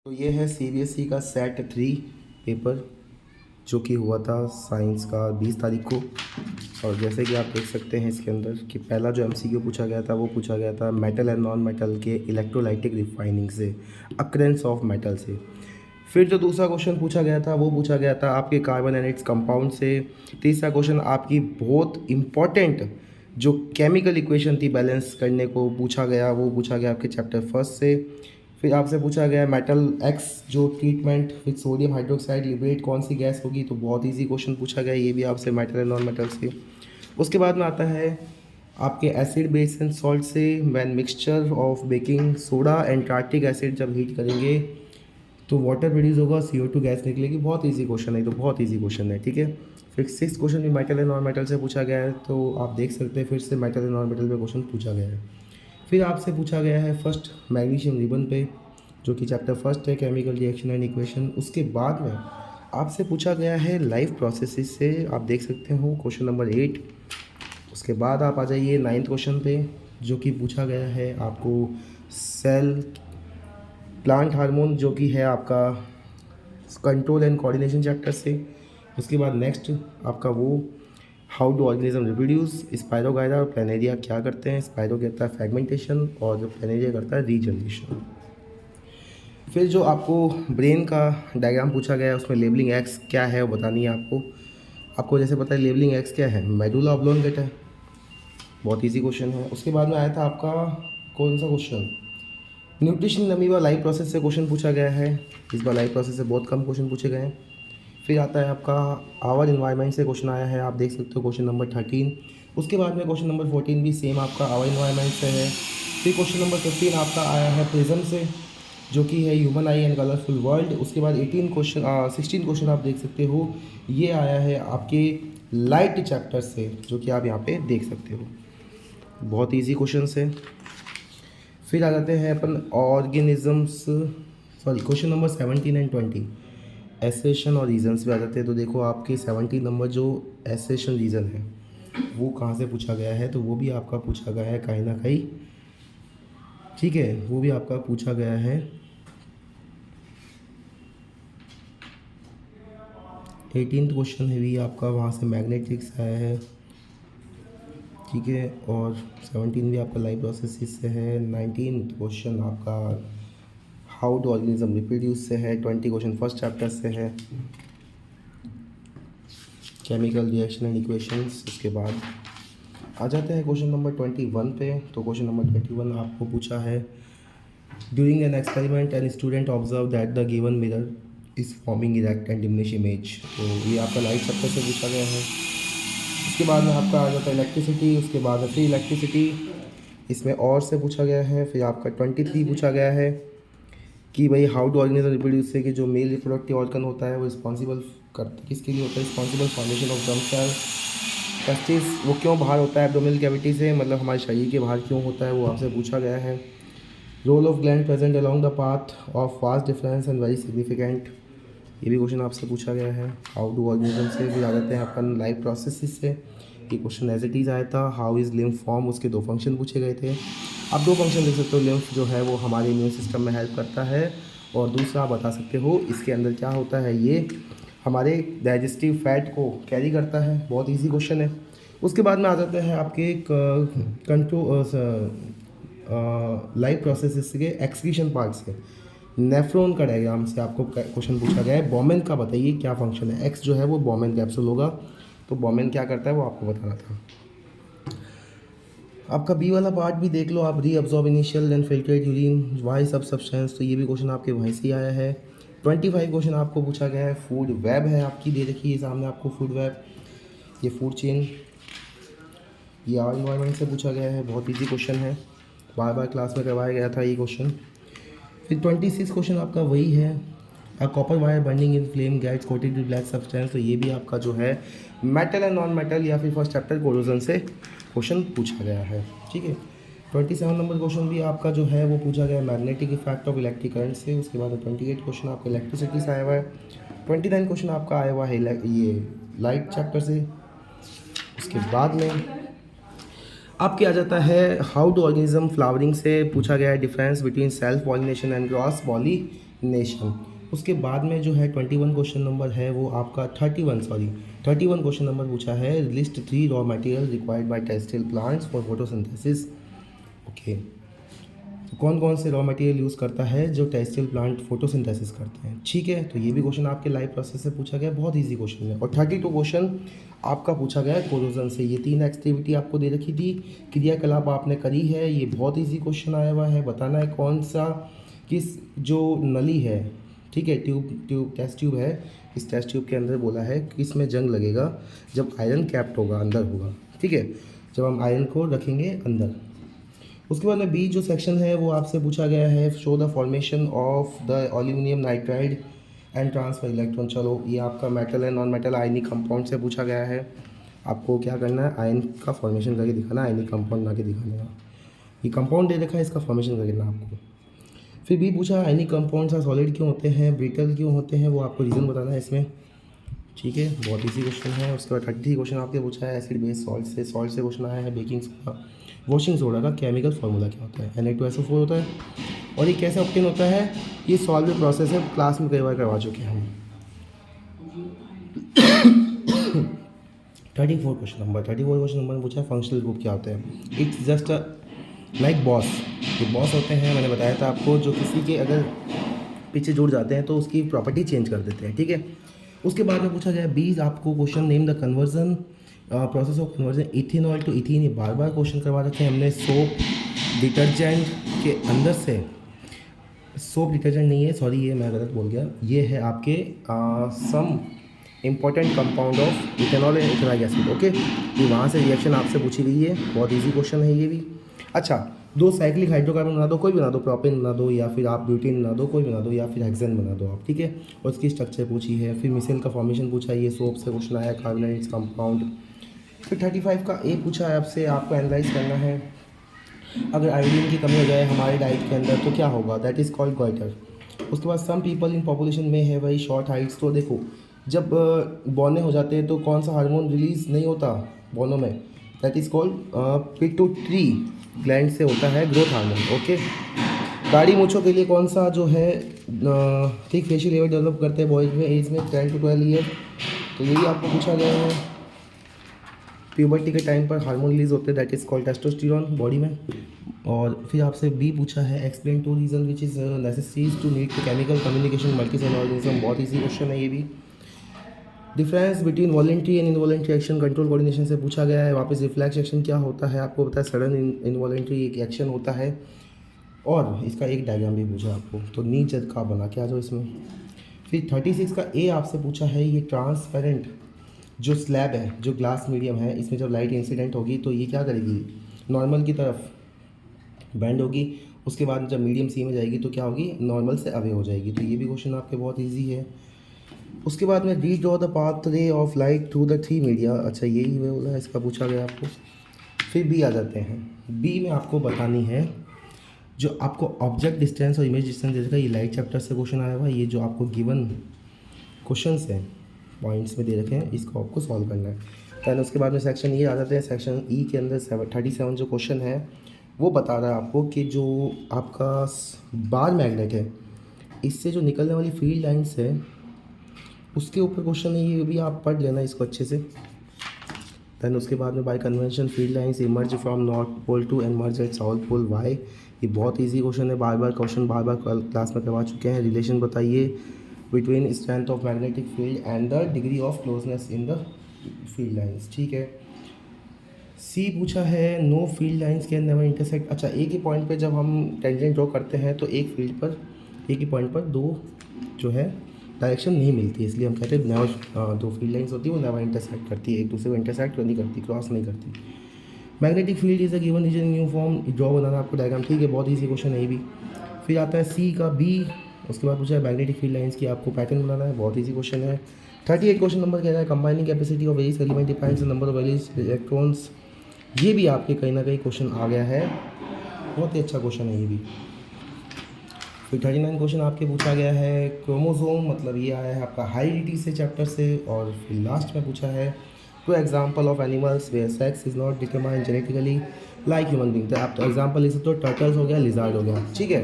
तो ये है सीबीएसई का सेट 3 पेपर जो कि हुआ था साइंस का 20 तारीख को। और जैसे कि आप देख सकते हैं इसके अंदर कि पहला जो एमसीक्यू पूछा गया था वो पूछा गया था मेटल एंड नॉन मेटल के इलेक्ट्रोलाइटिक रिफाइनिंग से, अक्रेंस ऑफ मेटल से। फिर जो दूसरा क्वेश्चन पूछा गया था वो पूछा गया था आपके कार्बन एंड इट्स कंपाउंड से। तीसरा क्वेश्चन आपकी बहुत इम्पॉर्टेंट जो केमिकल इक्वेशन थी बैलेंस करने को पूछा गया, वो पूछा गया आपके चैप्टर फर्स्ट से। फिर आपसे पूछा गया मेटल एक्स जो treatment with sodium hydroxide liberate कौन सी गैस होगी, तो बहुत इजी क्वेश्चन पूछा गया ये भी आपसे मेटल एंड नॉन मेटल से। उसके बाद में आता है आपके एसिड बेस एंड सॉल्ट से, when mixture of baking soda and tartaric acid जब हीट करेंगे तो वाटर प्रोड्यूस होगा, CO2 गैस निकलेगी। बहुत इजी क्वेश्चन है, तो बहुत इजी क्वेश्चन है, ठीक है। फिर सिक्स क्वेश्चन भी मेटल एंड नॉन मेटल से पूछा गया है, तो आप देख सकते हैं फिर से मेटल एंड नॉन मेटल पे क्वेश्चन पूछा गया है। फिर आपसे पूछा गया है फर्स्ट मैग्नीशियम रिबन पे जो कि चैप्टर फर्स्ट है केमिकल रिएक्शन एंड इक्वेशन। उसके बाद में आपसे पूछा गया है लाइफ प्रोसेसेस से, आप देख सकते हो क्वेश्चन नंबर 8। उसके बाद आप आ जाइए 9th क्वेश्चन पे जो कि पूछा गया है आपको सेल प्लांट हार्मोन जो कि है आपका कंट्रोल एंड कोऑर्डिनेशन चैप्टर से। उसके बाद नेक्स्ट आपका वो how do organism reproduce, spirogyra और प्लेनेरिया क्या करते हैं। स्पाइरो कहता है फ्रेगमेंटेशन और जो प्लेनेरिया करता है रीजनरेशन। फिर जो आपको ब्रेन का डायग्राम पूछा गया है उसमें लेबलिंग एक्स क्या है वो बतानी है आपको। आपको जैसे पता है लेबलिंग एक्स क्या है, मेडुला ऑब्लोंगेटा है, बहुत इजी क्वेश्चन है। उसके बाद में आया था आपका कौन सा question, nutrition amoeba life process से क्वेश्चन पूछा गया है। इस बार लाइफ प्रोसेस से बहुत कम क्वेश्चन पूछे गए हैं। फिर आता है आपका आवर इन्वायरमेंट से क्वेश्चन आया है, आप देख सकते हो क्वेश्चन नंबर 13। उसके बाद में क्वेश्चन नंबर 14 भी सेम आपका आवर इन्वायरमेंट से है। फिर क्वेश्चन नंबर 15 आपका आया है प्रिज्म से जो कि है human I and colourful world. उसके बाद 16 क्वेश्चन आप देख सकते हो ये आया है आपके लाइट चैप्टर से जो कि आप यहाँ पे देख सकते हो, बहुत ईजी क्वेश्चन है। फिर आ जाते हैं अपन organisms, sorry question number 17 and 20 assertion और रीजन्स पे आ जाते हैं। तो देखो आपके 17 नंबर जो एसेशन रीज़न है वो कहाँ से पूछा गया है, तो वो भी आपका पूछा गया है कहीं ना कहीं, ठीक है, वो भी आपका पूछा गया है 18th क्वेश्चन है भी आपका वहाँ से मैग्नेटिक्स आया है, ठीक है। और 17 भी आपका लाइफ प्रोसेस से है। 19th क्वेश्चन आपका हाउ डू ऑर्गेनिज्म रिप्रोड्यूस से है। 20 क्वेश्चन फर्स्ट चैप्टर से है केमिकल रिएक्शन एंड इक्वेशंस। उसके बाद आ जाते हैं क्वेश्चन नंबर 21 पे। तो क्वेश्चन नंबर 21 आपको पूछा है during an experiment an student observe that the given mirror is forming erect and diminish image. तो ये आपका लाइफ चैप्टर से पूछा गया है। उसके बाद में आपका आ जाता है इलेक्ट्रिसिटी। उसके बाद में फ्री इलेक्ट्रिसिटी, इसमें और से पूछा गया है। फिर आपका 23 पूछा गया है कि भाई हाउ डू ऑर्गेनिज्म रिप्रोड्यूस से कि जो मेल रिप्रोडक्टिव ऑर्गन होता है वो रिस्पॉन्सिबल करता किसके लिए होता है, responsible formation of germ cell. Testis वो क्यों बाहर होता है एब्डोमिनल कैविटी से, मतलब हमारे शरीर के बाहर क्यों होता है, वो आपसे पूछा गया है। Role of gland present along the path of fast difference and very significant, ये भी क्वेश्चन आपसे पूछा गया है हाउ डू ऑर्गेनिज्म से। फिर आ जाते हैं अपन लाइफ प्रोसेस से, ये क्वेश्चन एज इट इज़ आया था हाउ इज़ लिम्फ फॉर्म, उसके 2 फंक्शन पूछे गए थे। आप 2 फंक्शन देख सकते हो, लिम्फ जो है वो हमारे इम्यून सिस्टम में हेल्प करता है और दूसरा आप बता सकते हो इसके अंदर क्या होता है, ये हमारे डाइजेस्टिव फैट को कैरी करता है। बहुत ईजी क्वेश्चन है। उसके बाद में आ जाते हैं आपके लाइफ प्रोसेस के एक्सक्रीशन पार्ट से, नेफ्रॉन का डायग्राम से आपको क्वेश्चन पूछा गया है बॉमेन का बताइए क्या फंक्शन है। एक्स जो है वो बॉमेन कैप्सूल होगा, तो बॉमेन क्या करता है वो आपको बताना था। आपका बी वाला पार्ट भी देख लो आप, reabsorb initial and filtrate urine why सब सब्सटेंस, तो ये भी क्वेश्चन आपके वहीं से आया है। 25 क्वेश्चन आपको पूछा गया है फूड वेब है आपकी, दे रखी है सामने आपको फूड वेब, ये फूड चेन, ये आर इन्वायरमेंट से पूछा गया है, बहुत ईजी क्वेश्चन है, बार बार क्लास में करवाया गया था ये क्वेश्चन। फिर 26 क्वेश्चन आपका वही है, a copper wire burning in flame gets coated with black substance, तो ये भी आपका जो है मेटल एंड नॉन मेटल या फिर फर्स्ट चैप्टर कोरोजन से क्वेश्चन पूछा गया है, ठीक है। 27 नंबर क्वेश्चन भी आपका जो है वो पूछा गया magnetic effect of electric current से। उसके बाद 28 क्वेश्चन आपका इलेक्ट्रिसिटी से आया हुआ है। 29 क्वेश्चन आपका आया हुआ है ये लाइट चैप्टर से। उसके बाद में आपके आ जाता है हाउ डू ऑर्गेनिज्म फ्लावरिंग से पूछा गया है difference between self pollination and cross pollination. Nation. उसके बाद में जो है 21 क्वेश्चन नंबर है वो आपका 31 क्वेश्चन नंबर पूछा है, list 3 raw material required by terrestrial plants for photosynthesis. Okay, तो कौन कौन से रॉ मटेरियल यूज़ करता है जो टेरेस्ट्रियल प्लांट फोटोसिंथेसिस करते हैं। ठीक है, तो ये भी क्वेश्चन आपके लाइव प्रोसेस से पूछा गया, बहुत ईजी क्वेश्चन है। और 32 क्वेश्चन आपका पूछा गया है कोरोजन से। ये 3 एक्टिविटी आपको दे रखी थी, क्रियाकलाप आपने करी है, ये बहुत ईजी क्वेश्चन आया हुआ है। बताना है कौन सा किस जो नली है, ठीक है, ट्यूब टेस्ट ट्यूब है, इस टेस्ट ट्यूब के अंदर बोला है कि इसमें जंग लगेगा जब आयरन कैप्ट होगा, अंदर होगा। ठीक है, जब हम आयरन को रखेंगे अंदर। उसके बाद में बी जो सेक्शन है वो आपसे पूछा गया है, show the formation of the aluminium nitride and transfer electron. चलो, ये आपका मेटल है, नॉन मेटल आयनिक कंपाउंड से पूछा गया है। आपको क्या करना है, आयन का फॉर्मेशन करके दिखाना, आयनिक कंपाउंड ला के दिखाने का। ये कंपाउंड दे रखा है, इसका फॉर्मेशन करके देना आपको। फिर बी पूछा आयनिक कंपाउंड्स सॉलिड क्यों होते हैं, ब्रिटल क्यों होते हैं, वो आपको रीज़न बताना है इसमें। ठीक है, बहुत इजी क्वेश्चन है। उसके बाद 33 क्वेश्चन आपके पूछा है एसिड बेस सॉल्ट से क्वेश्चन आया है, बेकिंग सोडा वॉशिंग सोडा का केमिकल फार्मूला क्या होता है, Na2SO4 होता है। और ये कैसे ऑब्टेन होता है, ये सॉल्व प्रोसेस है, क्लास में कई बार करवा चुके हैं हम। 34 क्वेश्चन नंबर में पूछा है फंक्शनल ग्रुप क्या होता है। इट्स जस्ट लाइक बॉस, ये बॉस होते हैं, मैंने बताया था आपको, जो किसी के अगर पीछे जुड़ जाते हैं तो उसकी प्रॉपर्टी चेंज कर देते हैं। ठीक है, उसके बाद में पूछा गया 20 आपको question, name the conversion process of conversion ethanol to ethene. ये बार बार क्वेश्चन करवा रखे हैं हमने। सोप डिटर्जेंट के अंदर से, सोप डिटर्जेंट नहीं है, सॉरी, ये मैं गलत बोल गया, ये है आपके some important compound of ethanol and ethanoic acid. Okay, ये वहाँ से रिएक्शन आपसे पूछी गई है, बहुत ईजी क्वेश्चन है ये भी। अच्छा, 2 साइक्लिक हाइड्रोकार्बन बना दो, कोई बना दो, प्रोपेन बना दो, या फिर आप ब्यूटेन बना दो, कोई बना दो, या फिर हेक्सेन बना दो आप। ठीक है, और इसकी स्ट्रक्चर पूछी है। फिर मिसेल का फॉर्मेशन पूछा है, ये सोप से क्वेश्चन आया, कार्बोनेट्स कंपाउंड। फिर 35 का ए पूछा है आपसे, आपको एनालाइज करना है अगर आयोडीन की कमी हो जाए हमारे डाइट के अंदर तो क्या होगा, दैट इज़ कॉल्ड गॉइटर। उसके बाद सम पीपल इन पॉपुलेशन में है वेरी शॉर्ट हाइट्स। तो देखो, जब बौने हो जाते हैं तो कौन सा हार्मोन रिलीज़ नहीं होता बौनों में, that is called pituitary gland से होता है ग्रोथ हार्मोन। ओके, दाढ़ी मूँछों के लिए कौन सा जो है ठीक फेशियल हेयर डेवलप करते हैं बॉयज़ में एज में 10 to 12 ईयर। तो यही आपको पूछा गया है। प्यूबर्टी के टाइम पर हार्मोन रिलीज होते हैं, that is called testosterone body में। और फिर आपसे बी पूछा है explain 2 reason which is necessaries to need chemical communication multi cell organism. बहुत ईजी क्वेश्चन है ये भी। Difference between voluntary and involuntary action control coordination से पूछा गया है। वापस रिफ्लेक्स एक्शन क्या होता है आपको पता है, सडन इनवॉलेंट्री एक एक्शन होता है। और इसका एक डायग्राम भी पूछा आपको, तो नीचे का बना के आ जाओ इसमें। फिर 36 का ए आपसे पूछा है, ये ट्रांसपेरेंट जो स्लैब है, जो ग्लास मीडियम है, इसमें जब लाइट इंसिडेंट होगी तो ये क्या करेगी, नॉर्मल की तरफ बेंड होगी। उसके बाद जब मीडियम सी में जाएगी तो क्या होगी, नॉर्मल से अवे हो जाएगी। तो ये भी क्वेश्चन आपके बहुत इजी है। उसके बाद में री draw the path ray of light through the 3 media. अच्छा, यही बोला है, इसका पूछा गया आपको। फिर बी आ जाते हैं। बी में आपको बतानी है जो आपको ऑब्जेक्ट डिस्टेंस और इमेज डिस्टेंस दे रखा है, ये लाइट चैप्टर से क्वेश्चन आया हुआ है। ये जो आपको गिवन क्वेश्चन है पॉइंट्स में दे रखे हैं, इसको आपको सॉल्व करना है। दैन उसके बाद में सेक्शन ये आ जाते हैं। सेक्शन ई के अंदर 37 जो क्वेश्चन है वो बता रहा है आपको कि जो आपका बार मैग्नेट है, इससे जो निकलने वाली फील्ड लाइन्स है उसके ऊपर क्वेश्चन है, ये भी आप पढ़ लेना इसको अच्छे से। दैन उसके बाद में by convention field lines emerge from north pole to emerge at south pole, why. ये बहुत ईजी क्वेश्चन है, बार बार क्लास में करवा चुके हैं। रिलेशन बताइए between strength of magnetic field and the degree of closeness in the field lines. ठीक है। सी पूछा है know field lines can never intersect. अच्छा, एक ही पॉइंट पे जब हम टेंजेंट ड्रॉ करते हैं तो एक ही पॉइंट पर दो जो है डायरेक्शन नहीं मिलती, इसलिए हम कहते हैं नेवर, दो फील्ड लाइन्स होती है वो नेवर इंटरसेक्ट करती है, एक दूसरे को इंटरसेक्ट नहीं करती, क्रॉस नहीं करती। Magnetic field is a given reason new form, draw बनाना आपको डायग्राम। ठीक है, बहुत ईजी क्वेश्चन है ये भी। फिर आता है सी का बी। उसके बाद पूछा है मैग्नेटिक फील्ड लाइन्स की आपको पैटर्न बनाना है, बहुत ईजी क्वेश्चन है। 38 क्वेश्चन नंबर कह रहा है combining capacity of various element depends on number of various electrons. ये भी आपके कहीं ना कहीं क्वेश्चन आ गया है, बहुत ही अच्छा क्वेश्चन है ये भी। फिर 39 क्वेश्चन आपके पूछा गया है क्रोमोसोम, मतलब ये आया है आपका हाइडिटी से चैप्टर से। और फिर लास्ट में पूछा है two example of animals where sex is not determined genetically like human being. तो आप तो एग्जाम्पल लिख सकते हो, टर्टल्स हो गया, लिजार्ड हो गया। ठीक है,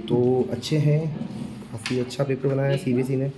तो अच्छे हैं, काफ़ी काफ़ी अच्छा पेपर बनाया है सीबीएसई ने।